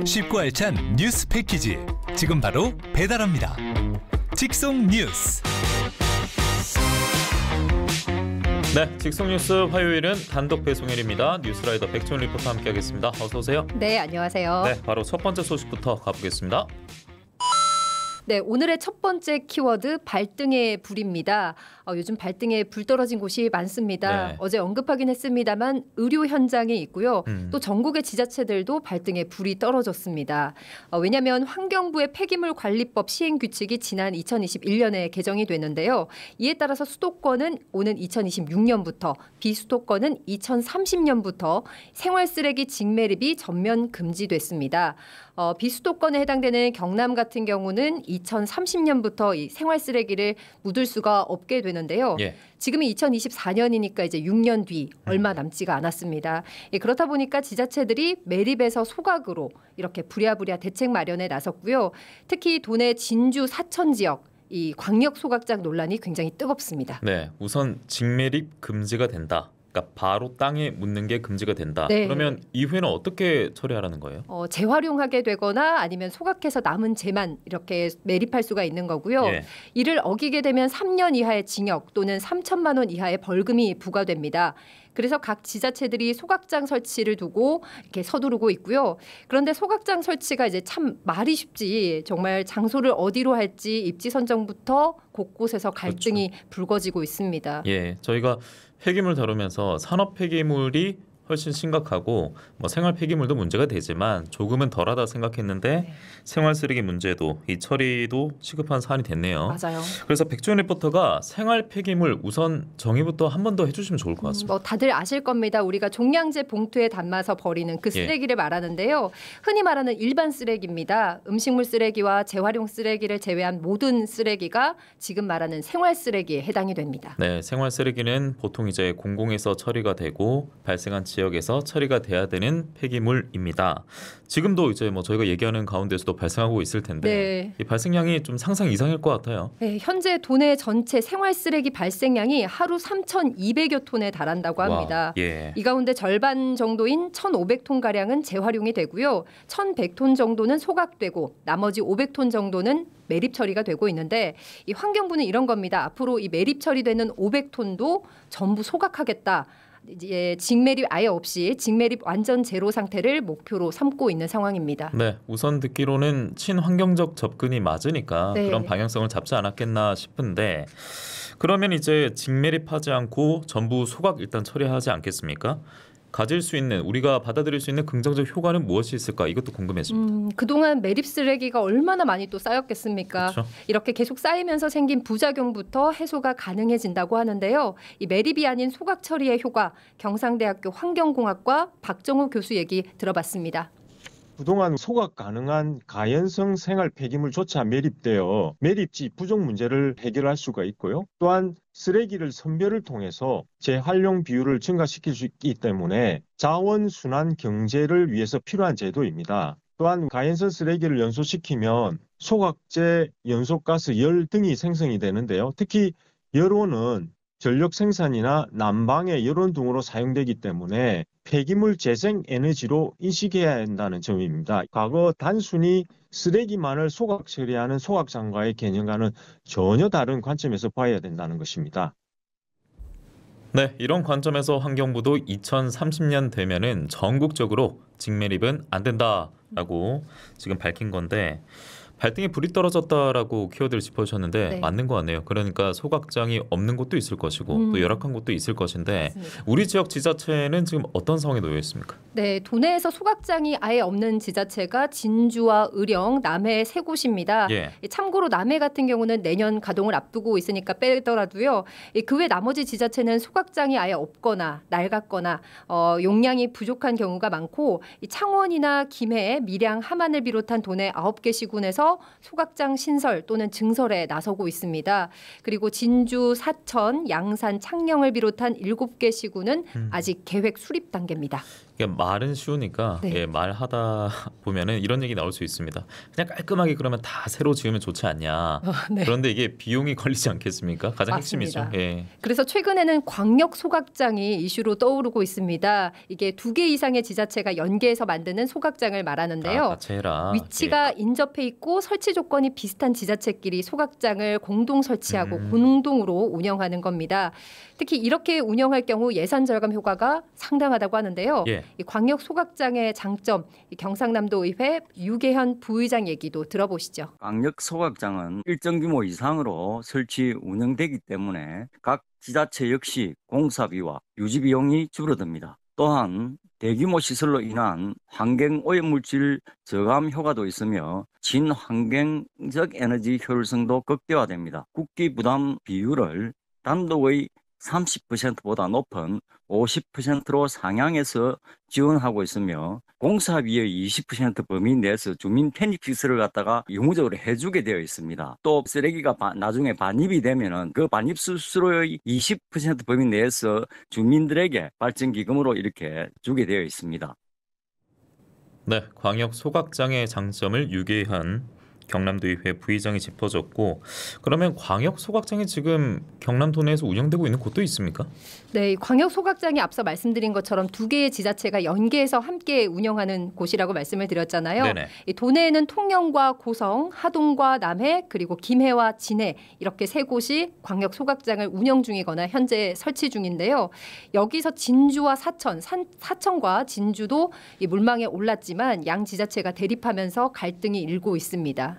쉽고 알찬 뉴스 패키지 지금 바로 배달합니다. 직송 뉴스. 네, 직송 뉴스 화요일은 단독 배송일입니다. 뉴스라이더 백지원 리포터 함께하겠습니다. 어서 오세요. 네, 안녕하세요. 네, 바로 첫 번째 소식부터 가보겠습니다. 네, 오늘의 첫 번째 키워드 발등에 불입니다. 요즘 발등에 불 떨어진 곳이 많습니다. 네. 어제 언급하긴 했습니다만 의료 현장에 있고요. 또 전국의 지자체들도 발등에 불이 떨어졌습니다. 왜냐하면 환경부의 폐기물 관리법 시행 규칙이 지난 2021년에 개정이 되는데요. 이에 따라서 수도권은 오는 2026년부터, 비수도권은 2030년부터 생활쓰레기 직매립이 전면 금지됐습니다. 비수도권에 해당되는 경남 같은 경우는 2030년부터 이 생활쓰레기를 묻을 수가 없게 되는데요. 예. 지금이 2024년이니까 이제 6년 뒤 얼마 남지가 않았습니다. 그렇다 보니까 지자체들이 매립에서 소각으로 이렇게 부랴부랴 대책 마련에 나섰고요. 특히 도내 진주 사천 지역 이 광역 소각장 논란이 굉장히 뜨겁습니다. 네, 우선 직매립 금지가 된다. 그러니까 바로 땅에 묻는 게 금지가 된다. 네. 그러면 이후에는 어떻게 처리하라는 거예요? 재활용하게 되거나 아니면 소각해서 남은 재만 이렇게 매립할 수가 있는 거고요. 예. 이를 어기게 되면 3년 이하의 징역 또는 3천만 원 이하의 벌금이 부과됩니다. 그래서 각 지자체들이 소각장 설치를 두고 이렇게 서두르고 있고요. 그런데 소각장 설치가 이제 참 말이 쉽지 정말 장소를 어디로 할지 입지 선정부터 곳곳에서 갈등이 불거지고 있습니다. 예, 저희가 폐기물 다루면서 산업 폐기물이 훨씬 심각하고 생활 폐기물도 문제가 되지만 조금은 덜하다 생각했는데 네. 생활 쓰레기 문제도 이 처리도 시급한 사안이 됐네요. 맞아요. 그래서 백지원 리포터가 생활 폐기물 우선 정의부터 한 번 더 해주시면 좋을 것 같습니다. 다들 아실 겁니다. 우리가 종량제 봉투에 담아서 버리는 그 쓰레기를 말하는데요. 흔히 말하는 일반 쓰레기입니다. 음식물 쓰레기와 재활용 쓰레기를 제외한 모든 쓰레기가 지금 말하는 생활 쓰레기에 해당이 됩니다. 네, 생활 쓰레기는 보통 이제 공공에서 처리가 되고 발생한 지역에서 처리가 돼야 되는 폐기물입니다. 지금도 이제 저희가 얘기하는 가운데서도 발생하고 있을 텐데 네. 이 발생량이 좀 상상 이상일 것 같아요. 네, 현재 도내 전체 생활 쓰레기 발생량이 하루 3,200여 톤에 달한다고 합니다. 와, 예. 이 가운데 절반 정도인 1,500톤 가량은 재활용이 되고요. 1,100톤 정도는 소각되고 나머지 500톤 정도는 매립 처리가 되고 있는데 이 환경부는 이런 겁니다. 앞으로 이 매립 처리되는 500톤도 전부 소각하겠다. 이제 직매립 아예 없이 직매립 완전 제로 상태를 목표로 삼고 있는 상황입니다. 네, 우선 듣기로는 친환경적 접근이 맞으니까 네. 그런 방향성을 잡지 않았겠나 싶은데 그러면 이제 직매립하지 않고 전부 소각 일단 처리하지 않겠습니까? 가질 수 있는 우리가 받아들일 수 있는 긍정적 효과는 무엇이 있을까? 이것도 궁금해집니다. 그동안 매립 쓰레기가 얼마나 많이 또 쌓였겠습니까? 그렇죠. 이렇게 계속 쌓이면서 생긴 부작용부터 해소가 가능해진다고 하는데요. 이 매립이 아닌 소각 처리의 효과, 경상대학교 환경공학과 박정우 교수 얘기 들어봤습니다. 그동안 소각 가능한 가연성 생활 폐기물조차 매립되어 매립지 부족 문제를 해결할 수가 있고요. 또한 쓰레기를 선별을 통해서 재활용 비율을 증가시킬 수 있기 때문에 자원순환 경제를 위해서 필요한 제도입니다. 또한 가연성 쓰레기를 연소시키면 소각제, 연소가스, 열 등이 생성이 되는데요. 특히 열원은 전력 생산이나 난방의 열원 등으로 사용되기 때문에 폐기물 재생 에너지로 인식해야 한다는 점입니다. 과거 단순히 쓰레기만을 소각 처리하는 소각장과의 개념과는 전혀 다른 관점에서 봐야 된다는 것입니다. 네, 이런 관점에서 환경부도 2030년 되면은 전국적으로 직매립은 안 된다라고 지금 밝힌 건데 발등에 불이 떨어졌다라고 키워드를 짚어주셨는데 네. 맞는 것 같네요. 그러니까 소각장이 없는 곳도 있을 것이고 또 열악한 곳도 있을 것인데 맞습니다. 우리 지역 지자체는 지금 어떤 상황에 놓여 있습니까? 네, 도내에서 소각장이 아예 없는 지자체가 진주와 의령, 남해 세 곳입니다. 예. 참고로 남해 같은 경우는 내년 가동을 앞두고 있으니까 빼더라도요. 그 외 나머지 지자체는 소각장이 아예 없거나 낡았거나 용량이 부족한 경우가 많고 이 창원이나 김해, 밀양, 함안을 비롯한 도내 9개 시군에서 소각장 신설 또는 증설에 나서고 있습니다. 그리고 진주, 사천, 양산, 창녕을 비롯한 7개 시군은 아직 계획 수립 단계입니다. 그러니까 말은 쉬우니까 네. 예, 말하다 보면은 이런 얘기 나올 수 있습니다. 그냥 깔끔하게 그러면 다 새로 지으면 좋지 않냐. 네. 그런데 이게 비용이 걸리지 않겠습니까? 가장 맞습니다. 핵심이죠. 예. 그래서 최근에는 광역 소각장이 이슈로 떠오르고 있습니다. 이게 2개 이상의 지자체가 연계해서 만드는 소각장을 말하는데요. 같이 해라. 위치가 인접해 있고 설치 조건이 비슷한 지자체끼리 소각장을 공동 설치하고 음. 공동으로 운영하는 겁니다. 특히 이렇게 운영할 경우 예산 절감 효과가 상당하다고 하는데요. 예. 이 광역 소각장의 장점, 이 경상남도 의회 유계현 부의장 얘기도 들어보시죠. 광역 소각장은 일정 규모 이상으로 설치 운영되기 때문에 각 지자체 역시 공사비와 유지 비용이 줄어듭니다. 또한 대규모 시설로 인한 환경 오염물질 저감 효과도 있으며 친환경적 에너지 효율성도 극대화됩니다. 국기 부담 비율을 단독의 30%보다 높은 50%로 상향해서 지원하고 있으며 공사비의 20% 범위 내에서 주민 편입 시설을 갖다가 의무적으로 해주게 되어 있습니다. 또 쓰레기가 나중에 반입이 되면은 그 반입 수수료의 20% 범위 내에서 주민들에게 발전기금으로 이렇게 주게 되어 있습니다. 네, 광역 소각장의 장점을 유계현 경남도의회 부의장이 짚어줬고, 그러면 광역 소각장이 지금 경남도 내에서 운영되고 있는 곳도 있습니까? 네, 이 광역 소각장이 앞서 말씀드린 것처럼 2개의 지자체가 연계해서 함께 운영하는 곳이라고 말씀을 드렸잖아요. 네네. 이 도내에는 통영과 고성, 하동과 남해, 그리고 김해와 진해 이렇게 3곳이 광역 소각장을 운영 중이거나 현재 설치 중인데요. 여기서 진주와 사천과 진주도 이 물망에 올랐지만 양 지자체가 대립하면서 갈등이 일고 있습니다.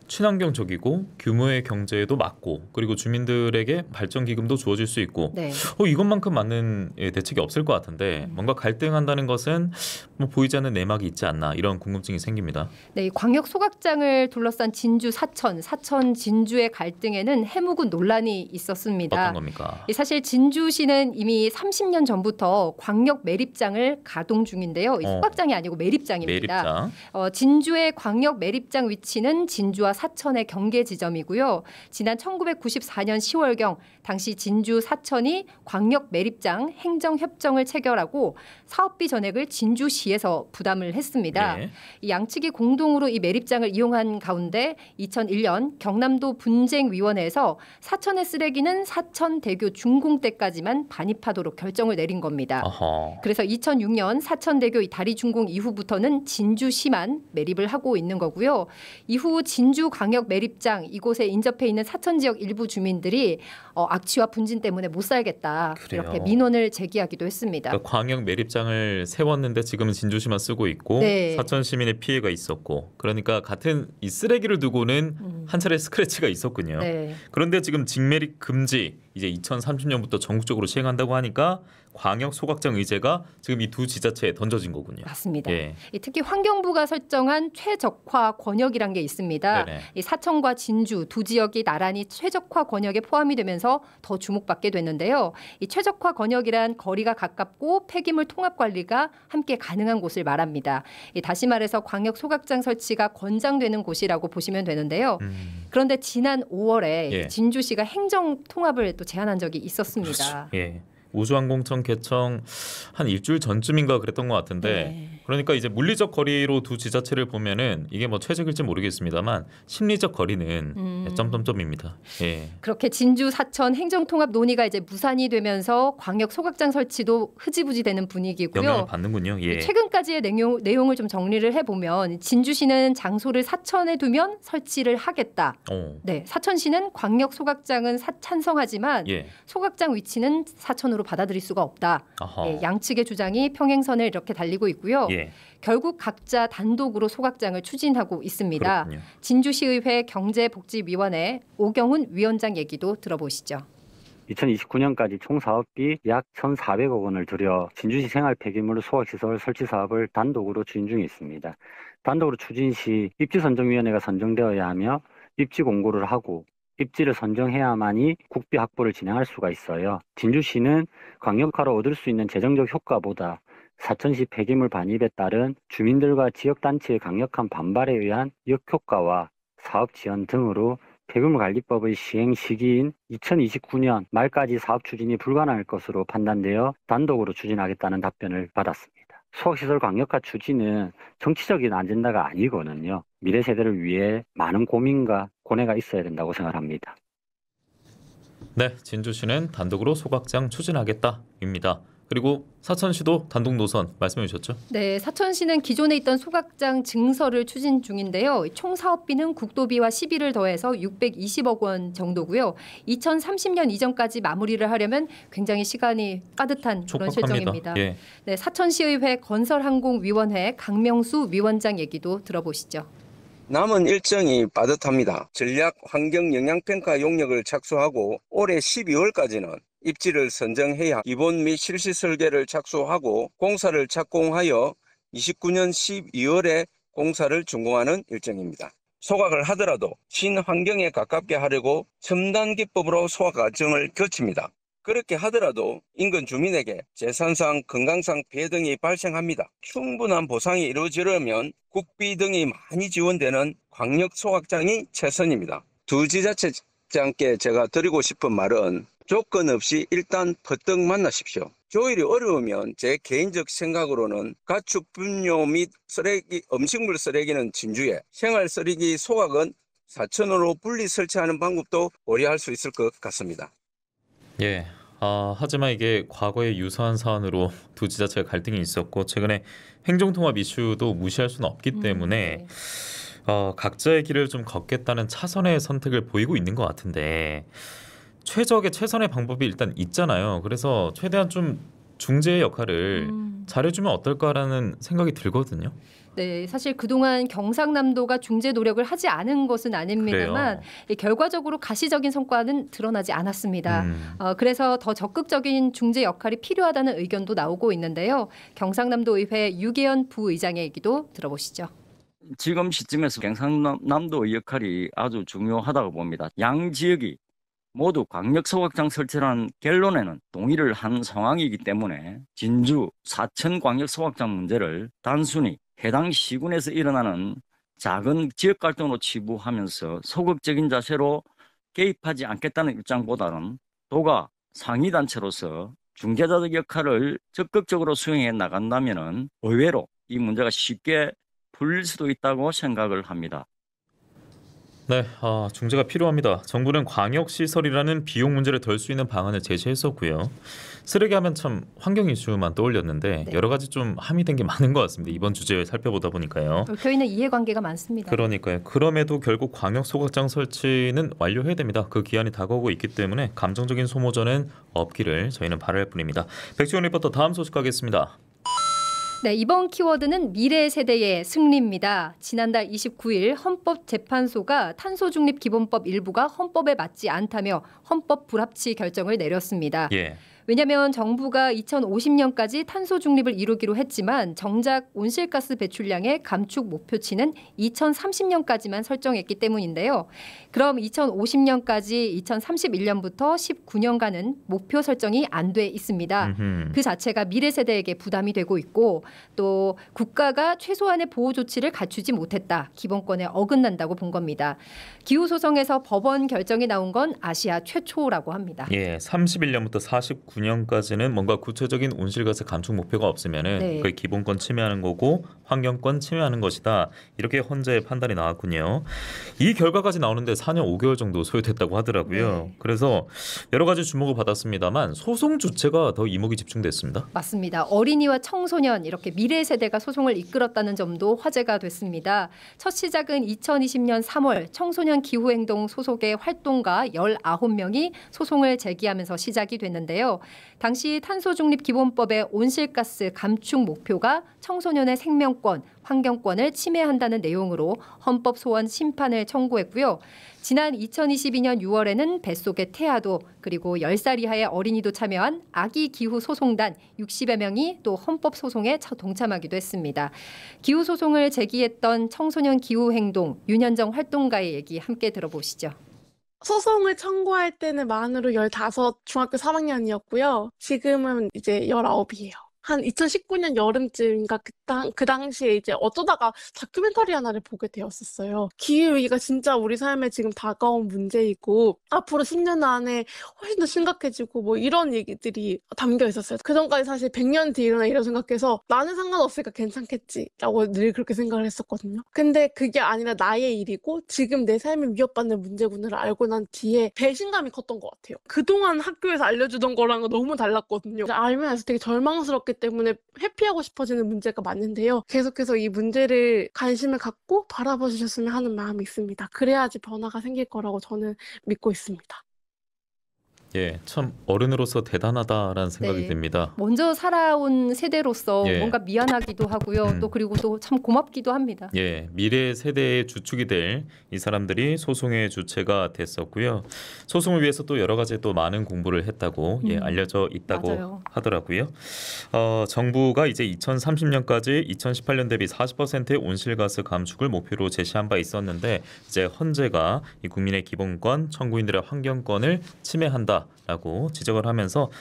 친환경적이고 규모의 경제에도 맞고, 그리고 주민들에게 발전 기금도 주어질 수 있고, 네. 이것만큼 맞는 대책이 없을 것 같은데 뭔가 갈등한다는 것은 뭐 보이지 않는 내막이 있지 않나, 이런 궁금증이 생깁니다. 네, 이 광역 소각장을 둘러싼 진주 사천 진주의 갈등에는 해묵은 논란이 있었습니다. 어떤 겁니까? 사실 진주시는 이미 30년 전부터 광역 매립장을 가동 중인데요. 이 소각장이 아니고 매립장입니다. 매립장. 진주의 광역 매립장 위치는 진주와 사천의 경계 지점이고요. 지난 1994년 10월경 당시 진주 사천이 광역 매립장 행정협정을 체결하고 사업비 전액을 진주시에서 부담을 했습니다. 네. 이 양측이 공동으로 이 매립장을 이용한 가운데 2001년 경남도 분쟁위원회에서 사천의 쓰레기는 사천대교 준공 때까지만 반입하도록 결정을 내린 겁니다. 어허. 그래서 2006년 사천대교 이 다리 준공 이후부터는 진주시만 매립을 하고 있는 거고요. 이후 진주광역 매립장 이곳에 인접해 있는 사천 지역 일부 주민들이 악취와 분진 때문에 못 살겠다. 그래요. 이렇게 민원을 제기하기도 했습니다. 그러니까 광역 매립장을 세웠는데 지금은 진주시만 쓰고 있고, 네. 사천 시민의 피해가 있었고, 그러니까 같은 이 쓰레기를 두고는 한 차례 스크래치가 있었군요. 네. 그런데 지금 직매립 금지 이제 2030년부터 전국적으로 시행한다고 하니까 광역 소각장 의제가 지금 이 두 지자체에 던져진 거군요. 맞습니다. 예. 특히 환경부가 설정한 최적화 권역이란 게 있습니다. 네네. 이 사천과 진주 두 지역이 나란히 최적화 권역에 포함이 되면서 더 주목받게 됐는데요. 이 최적화 권역이란 거리가 가깝고 폐기물 통합 관리가 함께 가능한 곳을 말합니다. 다시 말해서 광역 소각장 설치가 권장되는 곳이라고 보시면 되는데요. 그런데 지난 5월에 예. 진주시가 행정 통합을 또 제안한 적이 있었습니다. 예. 우주항공청 개청 한 일주일 전쯤인가 그랬던 것 같은데, 네. 그러니까 이제 물리적 거리로 두 지자체를 보면은 이게 뭐 최적일지 모르겠습니다만 심리적 거리는 점점점입니다. 예. 그렇게 진주 사천 행정통합 논의가 이제 무산이 되면서 광역 소각장 설치도 흐지부지 되는 분위기고요. 영향을 받는군요. 예. 최근까지의 내용을 좀 정리를 해보면 진주시는 장소를 사천에 두면 설치를 하겠다. 네, 사천시는 광역 소각장은 찬성하지만 예. 소각장 위치는 사천으로 받아들일 수가 없다. 아하. 네, 양측의 주장이 평행선을 이렇게 달리고 있고요. 예. 결국 각자 단독으로 소각장을 추진하고 있습니다. 그렇군요. 진주시의회 경제복지위원회 오경훈 위원장 얘기도 들어보시죠. 2029년까지 총 사업비 약 1,400억 원을 들여 진주시 생활 폐기물 소각시설 설치 사업을 단독으로 추진 중에 있습니다. 단독으로 추진 시 입지선정위원회가 선정되어야 하며 입지 공고를 하고 입지를 선정해야만이 국비 확보를 진행할 수가 있어요. 진주시는 광역화로 얻을 수 있는 재정적 효과보다 사천시 폐기물 반입에 따른 주민들과 지역단체의 강력한 반발에 의한 역효과와 사업 지연 등으로 폐기물관리법의 시행 시기인 2029년 말까지 사업 추진이 불가능할 것으로 판단되어 단독으로 추진하겠다는 답변을 받았습니다. 소각시설 강력화 추진은 정치적인 아젠다가 아니거든요. 미래 세대를 위해 많은 고민과 고뇌가 있어야 된다고 생각합니다. 네, 진주시는 단독으로 소각장 추진하겠다입니다. 그리고 사천시도 단독 노선 말씀해 주셨죠? 네, 사천시는 기존에 있던 소각장 증설을 추진 중인데요. 총 사업비는 국도비와 시비를 더해서 620억 원 정도고요. 2030년 이전까지 마무리를 하려면 굉장히 시간이 빠듯한 그런 촉박합니다. 실정입니다. 예. 네, 사천시의회 건설항공위원회 강명수 위원장 얘기도 들어보시죠. 남은 일정이 빠듯합니다. 전략 환경 영향평가 용역을 착수하고 올해 12월까지는 입지를 선정해야 기본 및 실시 설계를 착수하고 공사를 착공하여 29년 12월에 공사를 준공하는 일정입니다. 소각을 하더라도 친환경에 가깝게 하려고 첨단 기법으로 소각 과정을 거칩니다. 그렇게 하더라도 인근 주민에게 재산상, 건강상 피해 등이 발생합니다. 충분한 보상이 이루어지려면 국비 등이 많이 지원되는 광역 소각장이 최선입니다. 두 지자체장께 제가 드리고 싶은 말은 조건 없이 일단 퍼뜩 만나십시오. 조율이 어려우면 제 개인적 생각으로는 가축 분뇨 및 쓰레기, 음식물 쓰레기는 진주에, 생활 쓰레기 소각은 사천으로 분리 설치하는 방법도 고려할 수 있을 것 같습니다. 예. 하지만 이게 과거의 유사한 사안으로 두 지자체가 갈등이 있었고 최근에 행정통합 이슈도 무시할 수는 없기 때문에 네. 각자의 길을 좀 걷겠다는 차선의 선택을 보이고 있는 것 같은데 최선의 방법이 일단 있잖아요. 그래서 최대한 좀 중재의 역할을 잘해주면 어떨까라는 생각이 들거든요. 네, 사실 그동안 경상남도가 중재 노력을 하지 않은 것은 아닙니다만 결과적으로 가시적인 성과는 드러나지 않았습니다. 그래서 더 적극적인 중재 역할이 필요하다는 의견도 나오고 있는데요. 경상남도 의회 유계현 부의장의 얘기도 들어보시죠. 지금 시점에서 경상남도의 역할이 아주 중요하다고 봅니다. 양 지역이 모두 광역소각장 설치라는 결론에는 동의를 한 상황이기 때문에 진주, 사천 광역소각장 문제를 단순히 해당 시군에서 일어나는 작은 지역 갈등으로 치부하면서 소극적인 자세로 개입하지 않겠다는 입장보다는 도가 상위단체로서 중재자적 역할을 적극적으로 수행해 나간다면 의외로 이 문제가 쉽게 풀릴 수도 있다고 생각을 합니다. 네, 중재가 필요합니다. 정부는 광역시설이라는 비용 문제를 덜 수 있는 방안을 제시했었고요. 쓰레기 하면 참 환경 이슈만 떠올렸는데 네. 여러 가지 좀 함의된 게 많은 것 같습니다. 이번 주제를 살펴보다 보니까요. 얽혀있는 이해관계가 많습니다. 그러니까요. 그럼에도 결국 광역 소각장 설치는 완료해야 됩니다. 그 기한이 다가오고 있기 때문에 감정적인 소모전은 없기를 저희는 바랄 뿐입니다. 백지원 리포터 다음 소식 가겠습니다. 네, 이번 키워드는 미래 세대의 승리입니다. 지난달 29일 헌법재판소가 탄소중립기본법 일부가 헌법에 맞지 않다며 헌법 불합치 결정을 내렸습니다. 예. 왜냐하면 정부가 2050년까지 탄소 중립을 이루기로 했지만 정작 온실가스 배출량의 감축 목표치는 2030년까지만 설정했기 때문인데요. 그럼 2050년까지 2031년부터 19년간은 목표 설정이 안 돼 있습니다. 그 자체가 미래 세대에게 부담이 되고 있고 또 국가가 최소한의 보호 조치를 갖추지 못했다. 기본권에 어긋난다고 본 겁니다. 기후소송에서 법원 결정이 나온 건 아시아 최초라고 합니다. 예, 31년부터 49년까지는 뭔가 구체적인 온실가스 감축 목표가 없으면은 네. 그게 기본권 침해하는 거고 환경권 침해하는 것이다. 이렇게 헌재의 판단이 나왔군요. 이 결과까지 나오는데 4년 5개월 정도 소요됐다고 하더라고요. 네. 그래서 여러 가지 주목을 받았습니다만 소송 주체가 더 이목이 집중됐습니다. 맞습니다. 어린이와 청소년 이렇게 미래 세대가 소송을 이끌었다는 점도 화제가 됐습니다. 첫 시작은 2020년 3월 청소년 기후행동 소속의 활동가 19명이 소송을 제기하면서 시작이 됐는데요. 당시 탄소중립기본법의 온실가스 감축 목표가 청소년의 생명권, 환경권을 침해한다는 내용으로 헌법 소원 심판을 청구했고요. 지난 2022년 6월에는 뱃속의 태아도 그리고 10살 이하의 어린이도 참여한 아기 기후 소송단 60여 명이 또 헌법 소송에 동참하기도 했습니다. 기후 소송을 제기했던 청소년 기후 행동 윤현정 활동가의 얘기 함께 들어보시죠. 소송을 청구할 때는 만으로 15 중학교 3학년이었고요. 지금은 이제 19이에요. 한 2019년 여름쯤인가 그 당시에 이제 어쩌다가 다큐멘터리 하나를 보게 되었었어요. 기후위기가 진짜 우리 삶에 지금 다가온 문제이고 앞으로 10년 안에 훨씬 더 심각해지고 뭐 이런 얘기들이 담겨 있었어요. 그전까지 사실 100년 뒤에 일어나 이런 생각해서 나는 상관없으니까 괜찮겠지라고 늘 그렇게 생각을 했었거든요. 근데 그게 아니라 나의 일이고 지금 내 삶이 위협받는 문제구나를 알고 난 뒤에 배신감이 컸던 것 같아요. 그동안 학교에서 알려주던 거랑은 너무 달랐거든요. 알면서 되게 절망스럽기 때문에 회피하고 싶어지는 문제가 맞는데요. 계속해서 이 문제를 관심을 갖고 바라봐 주셨으면 하는 마음이 있습니다. 그래야지 변화가 생길 거라고 저는 믿고 있습니다. 예, 참 어른으로서 대단하다라는 생각이 네. 듭니다. 먼저 살아온 세대로서 예. 뭔가 미안하기도 하고요. 또 그리고 또 참 고맙기도 합니다. 예, 미래 세대의 주축이 될 이 사람들이 소송의 주체가 됐었고요. 소송을 위해서 또 여러 가지 또 많은 공부를 했다고 알려져 있다고 맞아요. 하더라고요. 정부가 이제 2030년까지 2018년 대비 40%의 온실가스 감축을 목표로 제시한 바 있었는데 이제 헌재가 이 국민의 기본권, 청구인들의 환경권을 침해한다라고 지적을 하면서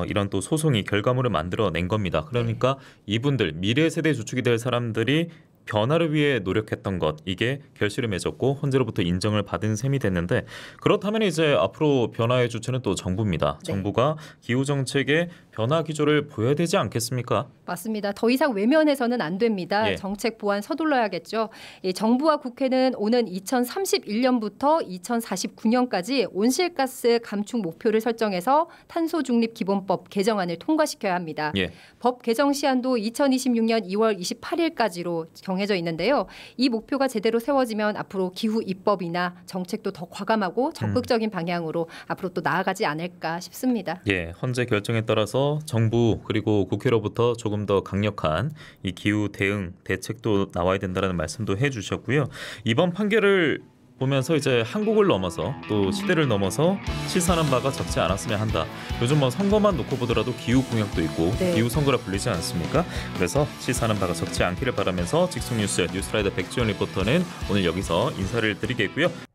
이런 또 소송이 결과물을 만들어낸 겁니다. 그러니까 이분들 미래 세대 주축이 될 사람들이 변화를 위해 노력했던 것 이게 결실을 맺었고 헌재로부터 인정을 받은 셈이 됐는데 그렇다면 이제 앞으로 변화의 주체는 또 정부입니다. 네. 정부가 기후 정책의 변화 기조를 보여야 되지 않겠습니까? 맞습니다. 더 이상 외면해서는 안 됩니다. 예. 정책 보완 서둘러야겠죠. 정부와 국회는 오는 2031년부터 2049년까지 온실가스 감축 목표를 설정해서 탄소중립기본법 개정안을 통과시켜야 합니다. 예. 법 개정 시한도 2026년 2월 28일까지로 정해져 있는데요. 이 목표가 제대로 세워지면 앞으로 기후 입법이나 정책도 더 과감하고 적극적인 방향으로 앞으로 또 나아가지 않을까 싶습니다. 예, 헌재 결정에 따라서 정부 그리고 국회로부터 조금 더 강력한 이 기후 대응 대책도 나와야 된다는 말씀도 해주셨고요. 이번 판결을 보면서 이제 한국을 넘어서 또 시대를 넘어서 시사하는 바가 적지 않았으면 한다. 요즘 뭐 선거만 놓고 보더라도 기후 공약도 있고 네. 기후 선거라 불리지 않습니까? 그래서 시사하는 바가 적지 않기를 바라면서 직속 뉴스 뉴스라이더 백지원 리포터는 오늘 여기서 인사를 드리겠고요.